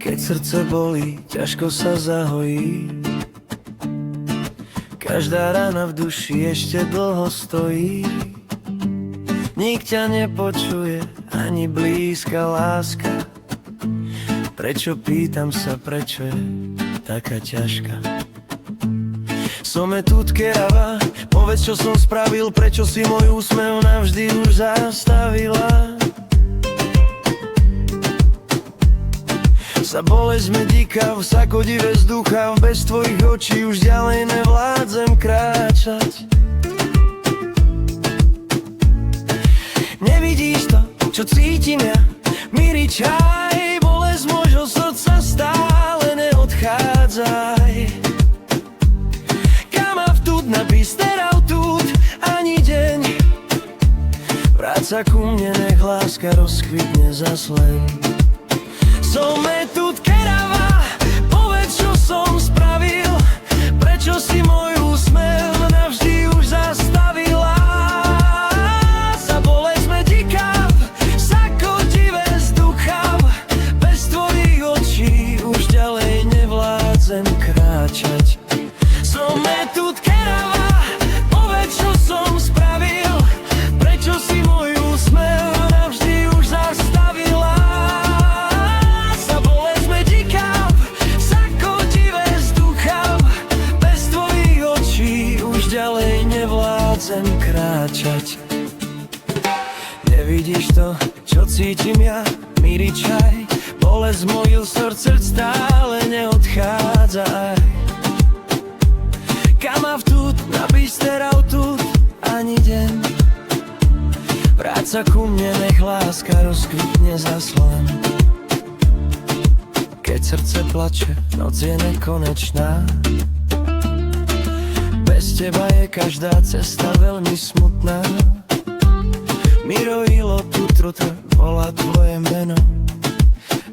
Keď srdce bolí, ťažko sa zahojí. Každá rana v duši ešte dlho stojí. Nik ťa nepočuje, ani blízka láska. Prečo, pýtam sa, prečo je taká ťažká? Som tu tkerava, povedz, čo som spravil, prečo si môj úsmev navždy už zastavila. Sa bolesť medíkav, sa kodivé vzduchav, bez tvojich očí už ďalej nevládzem kráčať. Nevidíš to, čo cítim ja, Miri čaj, bolesť môjho srdca stále neodchádzaj. Kam a vtud, napíš teraz tut, ani deň. Vráť sa ku mne, nech láska rozkvitne zas len. Som tu tkerava, povedz, čo som spravil, prečo si môj úsmev navždy už zastavila. Sa bolesť medíkav, sa kodivé vzduchav, bez tvojich očí už ďalej nevládzem kráčať. Som tu tkerava, povedz, čo som spravil, prečo si môj úsmev navždy už zastavila. Nevládzem kráčať. Nevidíš to, čo cítim ja, Miri čaj, bolesť mojho srdca stále neodchádza. Kam a vtud, napíš teraz tut, ani deň. Vráť sa ku mne, nech láska rozkvitne zas len. Keď srdce plače, noc je nekonečná. Bez teba je každá cesta veľmi smutná. Miro, ilo, tutrutr, volá tvoje meno.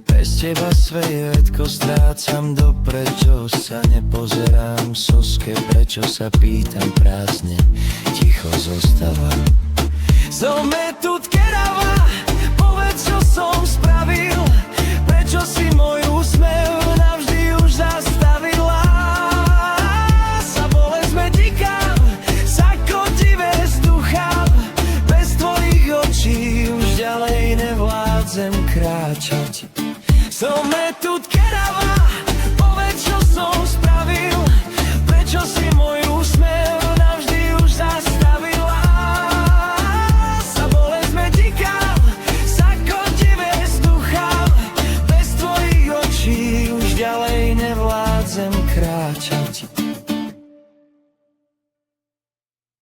Bez teba svetko strácam, doprečo sa nepozerám soske, prečo sa pýtam prázdne, ticho zostávam. Som tu tkerava, povedz, čo som spravil, prečo si môj úsmev navždy už zastavila. Už ďalej nevládzem kráčať. Som tu tkerava.